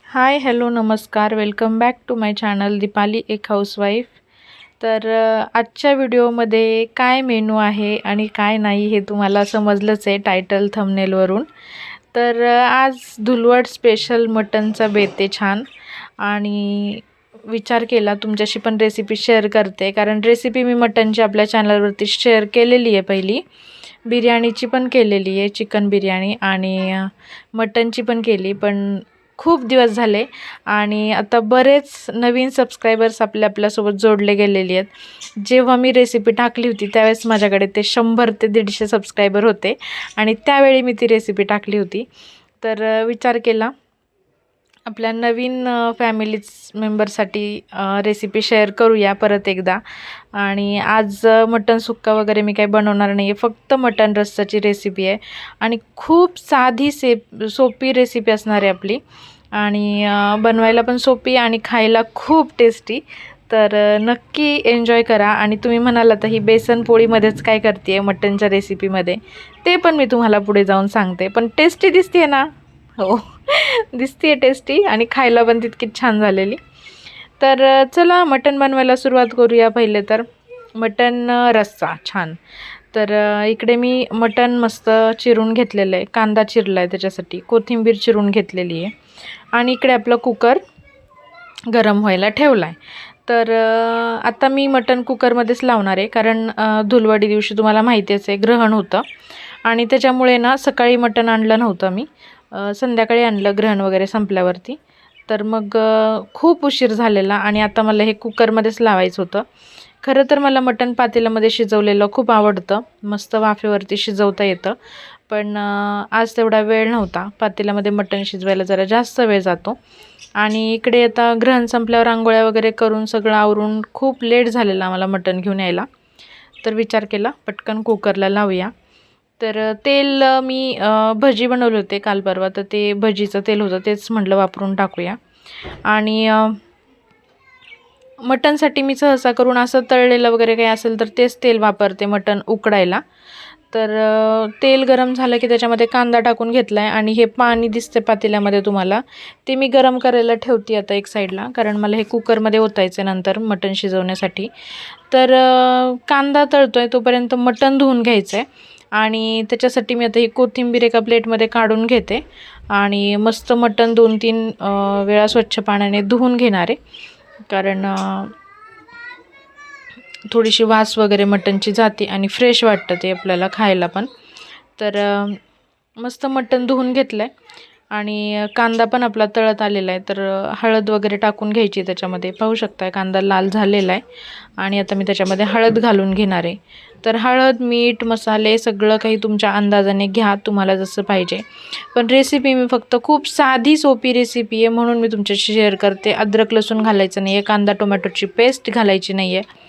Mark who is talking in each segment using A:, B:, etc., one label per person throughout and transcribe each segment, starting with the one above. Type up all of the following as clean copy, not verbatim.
A: हाय hello नमस्कार welcome back to my channel Deepali एक housewife. तर आजच्या व्हिडिओमध्ये काय मेनू आहे आणि काय नाही हे तुम्हाला समजलंच आहे टायटल थंबनेलवरून. तर आज धुलवड स्पेशल मटनचा बेत आहे छान. आणि विचार केला तुमच्याशी पण रेसिपी शेअर करते, कारण रेसिपी मी मटनची आपल्या चॅनलवरती शेअर केलेली आहे. पहिली बिर्याणीची पण केलेली आहे, चिकन बिर्याणी, आणि मटनची पण केली, पण खूप दिवस झाले आणि आता बरेच नवीन सबस्क्रायबर्स आपल्यासोबत जोडले गेलेले आहेत. जेव्हा मी रेसिपी टाकली होती त्यावेळेस माझ्याकडे ते 100 ते 150 सबस्क्रायबर होते आणि त्यावेळी मी ती रेसिपी टाकली होती. तर विचार केला आपल्या नवीन फॅमिलीज मेंबरसाठी रेसिपी शेअर करूया परत एकदा. आणि आज मटन सुक्का वगैरे मी काही बनवणार नाही आहे, फक्त मटन रस्साची रेसिपी आहे आणि खूप साधी सोपी रेसिपी असणार आहे आपली. आणि बनवायला पण सोपी आणि खायला खूप टेस्टी. तर नक्की एन्जॉय करा. आणि तुम्ही म्हणाल तर ही बेसन पोळीमध्येच काय करते आहे मटनच्या रेसिपीमध्ये, ते पण मी तुम्हाला पुढे जाऊन सांगते. पण टेस्टी दिसते ना? हो दिसते टेस्टी आणि खायला पण तितकीच छान झालेली. तर चला मटण बनवायला सुरुवात करूया. पहिले तर मटण रस्सा छान. तर इकडे मी मटण मस्त चिरून घेतलेलं आहे, कांदा चिरला आहे, त्याच्यासाठी कोथिंबीर चिरून घेतलेली आहे. आणि इकडे आपलं कुकर गरम व्हायला ठेवला आहे. तर आता मी मटण कुकरमध्येच लावणार आहे, कारण धुलवडी दिवशी तुम्हाला माहितीच आहे ग्रहण होतं आणि त्याच्यामुळे ना सकाळी मटण आणलं नव्हतं मी, संध्याकाळी आणलं ग्रहण वगैरे संपल्यावरती. तर मग खूप उशीर झालेला आणि आता मला हे कुकरमध्येच लावायचं होतं. खरं तर मला मटण पातेल्यामध्ये शिजवलेलं खूप आवडतं, मस्त वाफेवरती शिजवता येतं. पण आज तेवढा वेळ नव्हता, पातेल्यामध्ये मटण शिजवायला जरा जास्त वेळ जातो. आणि इकडे आता ग्रहण संपल्यावर आंघोळ्या वगैरे करून सगळं आवरून खूप लेट झालेला मला मटण घेऊन यायला. तर विचार केला पटकन कुकरला लावूया. तर तेल मी भजी बनवले होते काल परवा, तर ते भजीचं तेल होतं तेच म्हटलं वापरून टाकूया. आणि मटणसाठी मी सहसा करून असं तळलेलं वगैरे काही असेल तर तेच तेल वापरते मटण उकडायला. तर तेल गरम झालं की त्याच्यामध्ये कांदा टाकून घेतला आहे आणि हे पाणी दिसते पातेल्यामध्ये तुम्हाला, ते मी गरम करायला ठेवते आता एक साईडला, कारण मला हे कुकरमध्ये ओतायचं आहे नंतर मटण शिजवण्यासाठी. तर कांदा तळतो आहे तोपर्यंत मटण धुवून घ्यायचं आहे. आणि त्याच्यासाठी मी आता ही कोथिंबीर एका प्लेटमध्ये काढून घेते आणि मस्त मटण 2-3 वेळा स्वच्छ पाण्याने धुवून घेणार आहे, कारण थोडीशी वास वगैरे मटणची जाते आणि फ्रेश वाटतं ते आपल्याला खायला पण. तर मस्त मटण धुवून घेतलं आहे आणि कांदा पण आपला तळत आलेला आहे. तर हळद वगैरे टाकून घ्यायची त्याच्यामध्ये, पाहू शकता कांदा लाल झालेला आहे. आणि आता मी त्याच्यामध्ये हळद घालून घेणार आहे. तर हळद, मीठ, मसाले सगळं काही तुमच्या अंदाजाने घ्या, तुम्हाला जसं पाहिजे. पण रेसिपी मी फक्त खूप साधी सोपी रेसिपी आहे म्हणून मी तुमच्याशी शेअर करते. अद्रक लसूण घालायचं नाही आहे, कांदा टोमॅटोची पेस्ट घालायची नाही आहे.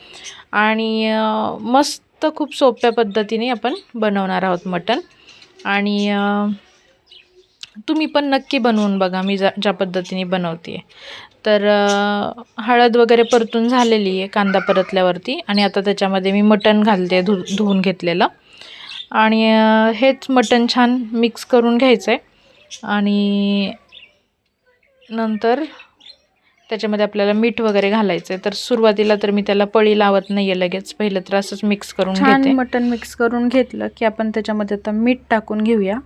A: आणि मस्त खूप सोप्या पद्धतीने आपण बनवणार आहोत मटण. आणि तुम्ही पण नक्की बनवून बघा मी ज्या पद्धतीने बनवते आहे. तर हळद वगैरे परतून झालेली आहे कांदा परतल्यावरती, आणि आता त्याच्यामध्ये मी मटण घालते धुवून घेतलेलं. आणि हेच मटण छान मिक्स करून घ्यायचं आहे. आणि नंतर त्याच्यामध्ये आपल्याला मीठ वगैरे घालायचं आहे. तर सुरुवातीला तर मी त्याला पळी लावत नाही आहे लगेच, पहिलं तर असंच मिक्स करून घेते. छान मटण मिक्स करून घेतलं की आपण त्याच्यामध्ये आता मीठ टाकून घेऊया.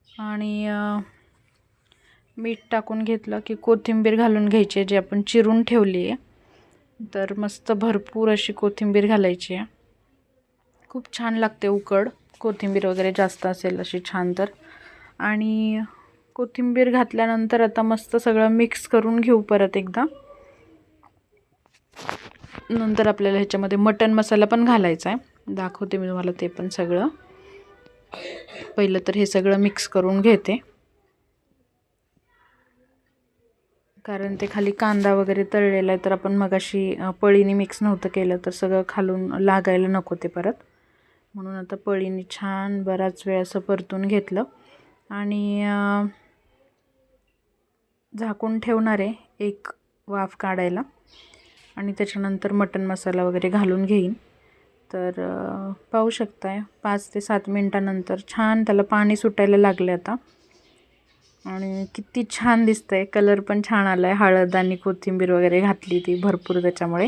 A: आणि मीठ टाकून घेतलं की कोथिंबीर घालून घ्यायची जी आपण चिरून ठेवली आहे. तर मस्त भरपूर अशी कोथिंबीर घालायची आहे, खूप छान लागते उकड कोथिंबीर वगैरे जास्त असेल अशी छान तर. आणि कोथिंबीर घातल्यानंतर आता मस्त सगळं मिक्स करून घेऊ परत एकदा. नंतर आपल्याला ह्याच्यामध्ये मटण मसाला पण घालायचा आहे, दाखवते मी तुम्हाला ते पण सगळं. पहिलं तर हे सगळं मिक्स करून घेते, कारण ते खाली कांदा वगैरे तळलेला आहे. तर आपण मगाशी पळीने मिक्स नव्हतं केलं तर सगळं खालून लागायला नको ते परत, म्हणून आता पळीने छान बराच वेळ असं परतून घेतलं. आणि झाकून ठेवणार आहे एक वाफ काढायला. आणि त्याच्यानंतर मटण मसाला वगैरे घालून घेईन. तर पाहू शकताय 5 ते 7 मिनटानंतर छान त्याला पाणी सुटायला लागले आता. आणि किती छान दिसतंय, कलर पण छान आलाय, हळद आणि कोथिंबीर वगैरे घातली ती भरपूर त्याच्यामुळे.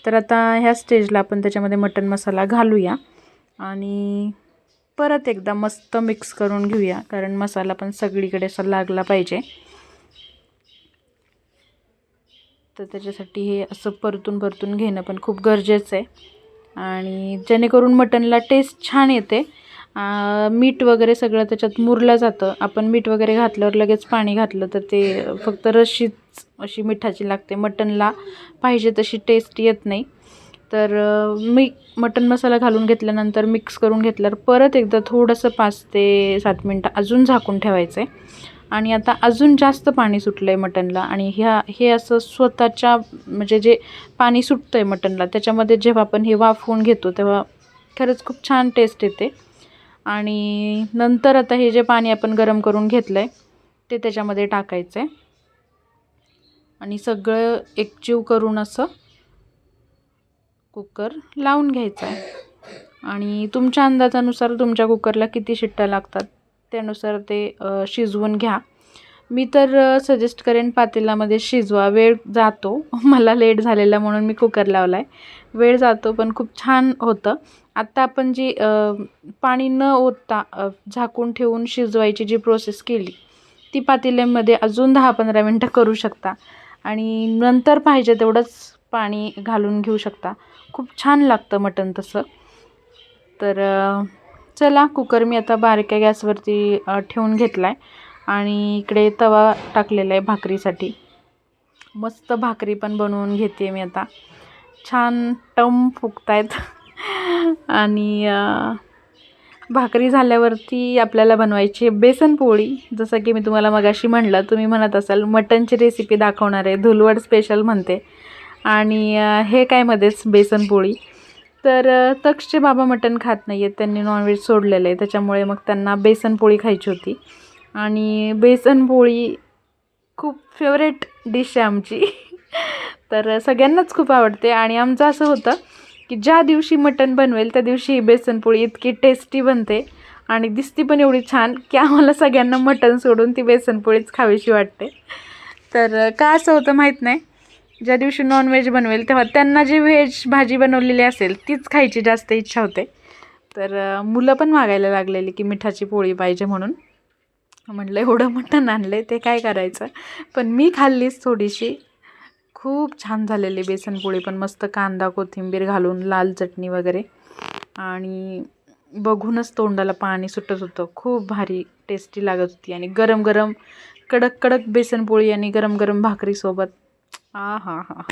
A: तर आता ह्या स्टेजला आपण त्याच्यामध्ये मटण मसाला घालूया आणि परत एकदा मस्त मिक्स करून घेऊया, कारण मसाला पण सगळीकडे असा लागला पाहिजे. तर त्याच्यासाठी हे असं परतून घेणं पण खूप गरजेचं आहे आणि जेणेकरून मटणला टेस्ट छान येते. मीठ वगैरे सगळं त्याच्यात मुरलं जातं. आपण मीठ वगैरे घातल्यावर लगेच पाणी घातलं तर ते फक्त रशीच अशी मिठाची लागते, मटणला पाहिजे तशी टेस्ट येत नाही. तर मटण मसाला घालून घेतल्यानंतर मिक्स करून घेतल्यावर परत एकदा थोडंसं 5 ते 7 मिनटं अजून झाकून ठेवायचं आहे. आणि आता अजून जास्त पाणी सुटलं आहे मटणला आणि हे असं स्वतःच्या म्हणजे जे पाणी सुटतं आहे मटणला त्याच्यामध्ये जेव्हा आपण हे वाफवून घेतो तेव्हा खरंच खूप छान टेस्ट येते. आणि नंतर आता हे जे पाणी आपण गरम करून घेतलं आहे ते त्याच्यामध्ये टाकायचं आहे आणि सगळं एकजीव करून असं कुकर लावून घ्यायचा आहे. आणि तुमच्या अंदाजानुसार तुमच्या कुकरला किती शिट्ट्या लागतात त्यानुसार ते शिजवून घ्या. मी तर सजेस्ट करेन पातेल्यामध्ये शिजवा, वेळ जातो. मला लेट झालेला म्हणून मी कुकर लावला आहे. वेळ जातो पण खूप छान होतं. आत्ता आपण जी पाणी न ओतता झाकून ठेवून शिजवायची जी प्रोसेस केली ती पातेल्यामध्ये अजून 10-15 मिनटं करू शकता आणि नंतर पाहिजे तेवढंच पाणी घालून घेऊ शकता. खूप छान लागतं मटण तसं. तर चला, कुकर मी आता बारक्या गॅसवरती ठेवून घेतला आहे आणि इकडे तवा टाकलेला आहे भाकरीसाठी. मस्त भाकरी पण बनवून घेते मी आता. छान टम फुगतायत आणि भाकरी झाल्यावरती आपल्याला बनवायची बेसन पोळी. जसं की मी तुम्हाला मगाशी म्हणलं, तुम्ही म्हणत असाल मटणची रेसिपी दाखवणार आहे, धुलवड स्पेशल म्हणते आणि हे काय मध्येच बेसन पोळी. तर तक्षचे बाबा मटण खात नाही आहेत, त्यांनी नॉनव्हेज सोडलेलं आहे, त्याच्यामुळे मग त्यांना बेसन पोळी खायची होती आणि बेसन पोळी खूप फेवरेट डिश आहे आमची. तर सगळ्यांनाच खूप आवडते आणि आमचं असं होतं की ज्या दिवशी मटण बनवेल त्या दिवशी ही बेसन पोळी इतकी टेस्टी बनते आणि दिसती पण एवढी छान की आम्हाला सगळ्यांना मटण सोडून ती बेसन पोळीच खावीशी वाटते. तर का असं होतं माहीत नाही. ज्या दिवशी नॉनव्हेज बनवेल तेव्हा त्यांना जी व्हेज भाजी बनवलेली असेल तीच खायची जास्त इच्छा होते. तर मुलं पण मागायला लागलेली की मिठाची पोळी पाहिजे म्हणून. म्हटलं एवढं मटण आणलं ते काय करायचं, पण मी खाल्लीच थोडीशी. खूप छान झालेली बेसनपोळी पण, मस्त कांदा कोथिंबीर घालून लाल चटणी वगैरे आणि बघूनच तोंडाला पाणी सुटत होतं. खूप भारी टेस्टी लागत होती आणि गरम गरम कडक कडक बेसनपोळी आणि गरम गरम भाकरीसोबत हा हा हा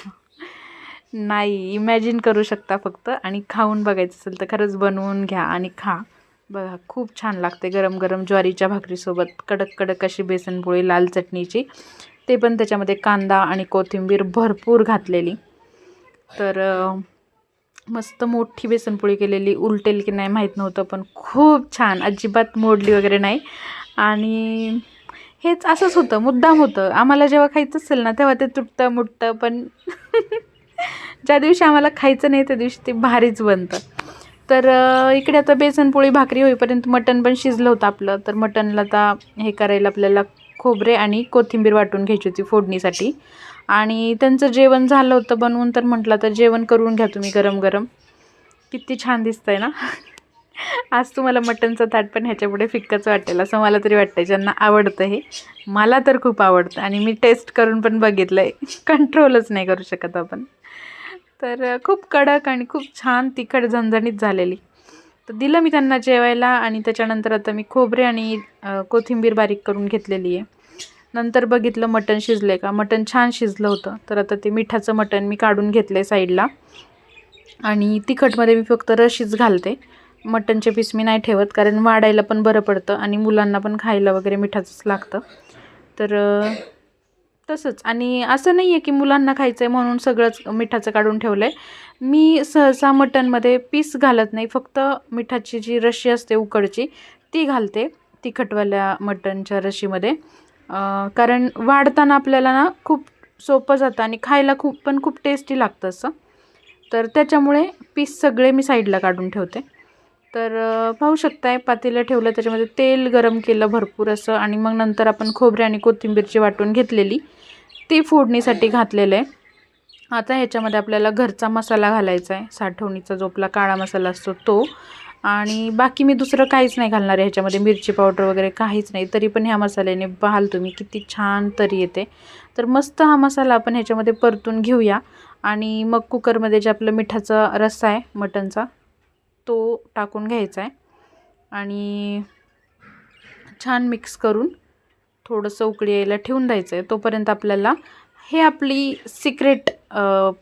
A: नाही, इमॅजिन करू शकता फक्त. आणि खाऊन बघायचं असेल तर खरंच बनवून घ्या आणि खा. बघा खूप छान लागते गरम गरम ज्वारीच्या भाकरीसोबत कडक कडक अशी बेसनपोळी लाल चटणीची, ते पण त्याच्यामध्ये कांदा आणि कोथिंबीर भरपूर घातलेली. तर मस्त मोठी बेसनपोळी केलेली. उलटेल की नाही माहीत नव्हतं पण खूप छान, अजिबात मोडली वगैरे नाही. आणि हेच असंच होतं, मुद्दाम होतं. आम्हाला जेव्हा खायचं असेल ना तेव्हा ते तुटतं मुटतं, पण ज्या दिवशी आम्हाला खायचं नाही त्या दिवशी ते भारीच बनतं. तर इकडे आता बेसनपोळी भाकरी होईपर्यंत मटण पण शिजलं होतं आपलं. तर मटणला आता हे करायला आपल्याला खोबरे आणि कोथिंबीर वाटून घ्यायची होती फोडणीसाठी. आणि त्यांचं जेवण झालं होतं बनवून, तर म्हटलं आता जेवण करून घ्या तुम्ही गरम गरम. किती छान दिसतंय ना. आज तुम्हाला मटणचं ताट पण ह्याच्यापुढे फिक्कच वाटेल असं मला तरी वाटतं. ज्यांना आवडतं हे, मला तर खूप आवडतं आणि मी टेस्ट करून पण बघितलं आहे. कंट्रोलच नाही करू शकत आपण. तर खूप कडक आणि खूप छान तिखट झणझणीत झालेली. तर दिलं मी त्यांना जेवायला आणि त्याच्यानंतर आता मी खोबरे आणि कोथिंबीर बारीक करून घेतलेली आहे. नंतर बघितलं मटण शिजलं आहे का. मटण छान शिजलं होतं. तर आता ते मिठाचं मटण मी काढून घेतलं आहे साईडला आणि तिखटमध्ये मी फक्त रशीच घालते. मटणचे पीस मी नाही ठेवत, कारण वाढायला पण बरं पडतं आणि मुलांना पण खायला वगैरे मिठाचंच लागतं. तर तसंच. आणि असं नाही आहे की मुलांना खायचं आहे म्हणून सगळंच मिठाचं काढून ठेवलं आहे. मी सहसा मटणमध्ये पीस घालत नाही, फक्त मिठाची जी रशी असते उकडची ती घालते तिखटवाल्या मटणच्या रशीमध्ये. कारण वाढताना आपल्याला ना खूप सोपं जातं आणि खायला खूप टेस्टी लागतं असं. तर त्याच्यामुळे पीस सगळे मी साईडला काढून ठेवते. तर पाहू शकताय पातेलं ठेवलं, त्याच्यामध्ये तेल गरम केलं भरपूर असं आणि मग नंतर आपण खोबरे आणि कोथिंबीरची वाटून घेतलेली ती फोडणीसाठी घातलेलं आहे. आता ह्याच्यामध्ये आपल्याला घरचा मसाला घालायचा आहे, साठवणीचा जो आपला काळा मसाला असतो तो. आणि बाकी मी दुसरं काहीच नाही घालणार आहे ह्याच्यामध्ये, मिरची पावडर वगैरे काहीच नाही. तरी पण ह्या मसाल्याने पाहाल तुम्ही किती छान तरी येते. तर मस्त हा मसाला आपण ह्याच्यामध्ये परतून घेऊया आणि मग कुकरमध्ये जे आपलं मिठाचा रस्सा आहे मटणचा तो टाकून घ्यायचा आहे आणि छान मिक्स करून थोडंसं उकळी यायला ठेवून द्यायचं आहे. तोपर्यंत आपल्याला हे आपली सिक्रेट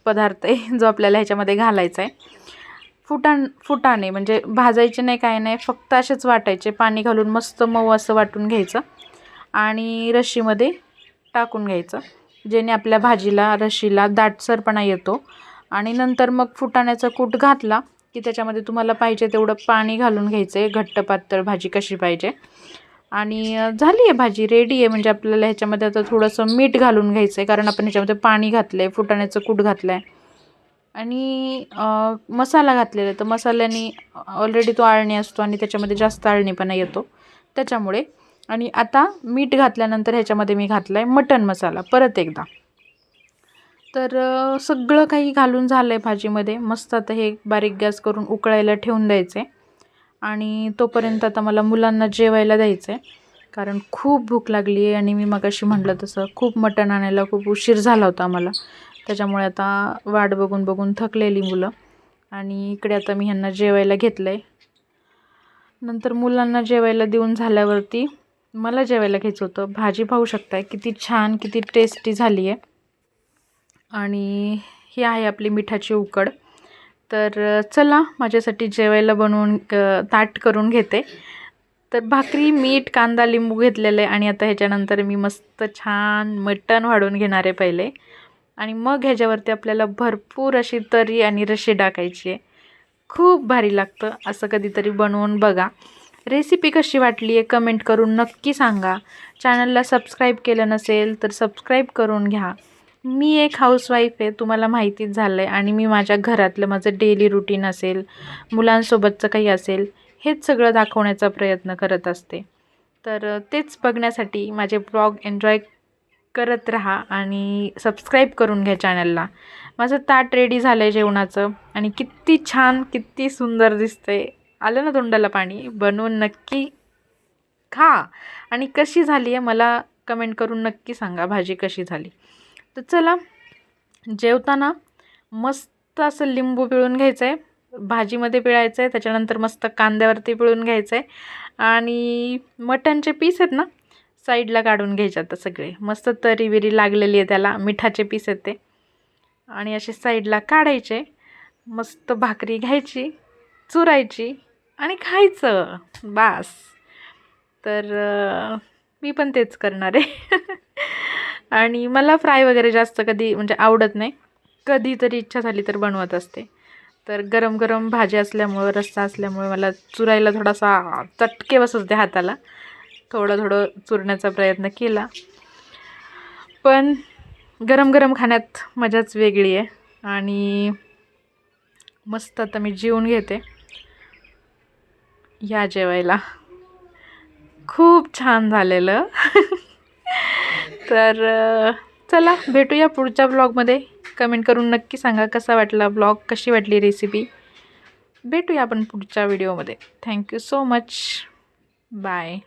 A: पदार्थ आहे जो आपल्याला ह्याच्यामध्ये घालायचा आहे. फुटाणे म्हणजे भाजायचे नाही काय नाही, फक्त असेच वाटायचे, पाणी घालून मस्त मऊ असं वाटून घ्यायचं आणि रश्शीमध्ये टाकून घ्यायचं, जेणे आपल्या भाजीला रश्शीला दाटसरपणा येतो. आणि नंतर मग फुटाण्याचा कूट घातला की त्याच्यामध्ये तुम्हाला पाहिजे तेवढं पाणी घालून घ्यायचं आहे, घट्ट पातळ भाजी कशी पाहिजे. आणि झाली आहे भाजी, रेडी आहे. म्हणजे आपल्याला ह्याच्यामध्ये आता थोडंसं मीठ घालून घ्यायचं आहे, कारण आपण ह्याच्यामध्ये पाणी घातलं आहे, फुटाण्याचं कूट घातलं आहे आणि मसाला घातलेला आहे. तर मसाल्याने ऑलरेडी तो आळणी असतो आणि त्याच्यामध्ये जास्त आळणीपणा येतो त्याच्यामुळे. आणि आता मीठ घातल्यानंतर ह्याच्यामध्ये मी घातला आहे मटण मसाला परत एकदा. तर सगळं काही घालून झालं आहे भाजीमध्ये. मस्त आता हे बारीक गॅस करून उकळायला ठेवून द्यायचं आहे आणि तोपर्यंत आता मला मुलांना जेवायला द्यायचं आहे, कारण खूप भूक लागली आहे. आणि मी मगाशी म्हटलं तसं खूप मटण आणायला खूप उशीर झाला होता आम्हाला, त्याच्यामुळे आता वाट बघून बघून थकलेली मुलं. आणि इकडे आता मी ह्यांना जेवायला घेतलं आहे. नंतर मुलांना जेवायला देऊन झाल्यावरती मला जेवायला घ्यायचं होतं. भाजी पाहू शकताय किती छान किती टेस्टी झाली आहे. आणि ही आहे आपली मिठाची उकड. तर चला माझ्यासाठी जेवायला बनवून ताट करून घेते. तर भाकरी, मीठ, कांदा, लिंबू घेतलेलं आहे आणि आता ह्याच्यानंतर मी मस्त छान मटण वाढून घेणार आहे पहिले आणि मग ह्याच्यावरती आपल्याला भरपूर अशी तरी आणि रशी टाकायची आहे. खूप भारी लागतं, असं कधीतरी बनवून बघा. रेसिपी कशी वाटली आहे कमेंट करून नक्की सांगा. चॅनलला सबस्क्राईब केलं नसेल तर सबस्क्राईब करून घ्या. मी एक हाऊसवाईफ आहे, तुम्हाला माहितीच झालं आहे. आणि मी माझ्या घरातलं माझं डेली रुटीन असेल, मुलांसोबतचं काही असेल, हेच सगळं दाखवण्याचा प्रयत्न करत असते. तर तेच बघण्यासाठी माझे ब्लॉग एन्जॉय करत राहा आणि सबस्क्राईब करून घ्या चॅनलला. माझं ताट रेडी झालं आहे जेवणाचं आणि किती छान किती सुंदर दिसतंय. आलं ना तोंडाला पाणी. बनवून नक्की खा आणि कशी झाली आहे मला कमेंट करून नक्की सांगा भाजी कशी झाली. तर चला जेवताना मस्त असं लिंबू पिळून घ्यायचं आहे, भाजीमध्ये पिळायचं आहे, त्याच्यानंतर मस्त कांद्यावरती पिळून घ्यायचं आहे आणि मटणचे पीस आहेत ना साईडला काढून घ्यायचे. आता सगळे मस्त तरी विरी लागलेली आहे त्याला, मिठाचे पीस आहेत ते आणि असे साईडला काढायचे. मस्त भाकरी घ्यायची, चुरायची आणि खायचं बास. तर मी पण तेच करणार आहे. आणि मला फ्राय वगैरे जास्त कधी म्हणजे आवडत नाही, कधीतरी इच्छा झाली तर बनवत असते. तर गरम गरम भाजी असल्यामुळं रस्सा असल्यामुळे मला चुरायला थोडासा चटके बसत होते हाताला. थोडं थोडं चुरण्याचा प्रयत्न केला, पण गरम गरम खाण्यात मजाच वेगळी आहे. आणि मस्त आता मी जेवून घेते. या जेवायला, खूप छान झालेलं. तर चला भेटूया पुढच्या ब्लॉगमध्ये. कमेंट करून नक्की सांगा कसा वाटला ब्लॉग, कशी वाटली रेसिपी. भेटूया आपण पुढच्या व्हिडिओमध्ये. Thank you so much. बाय.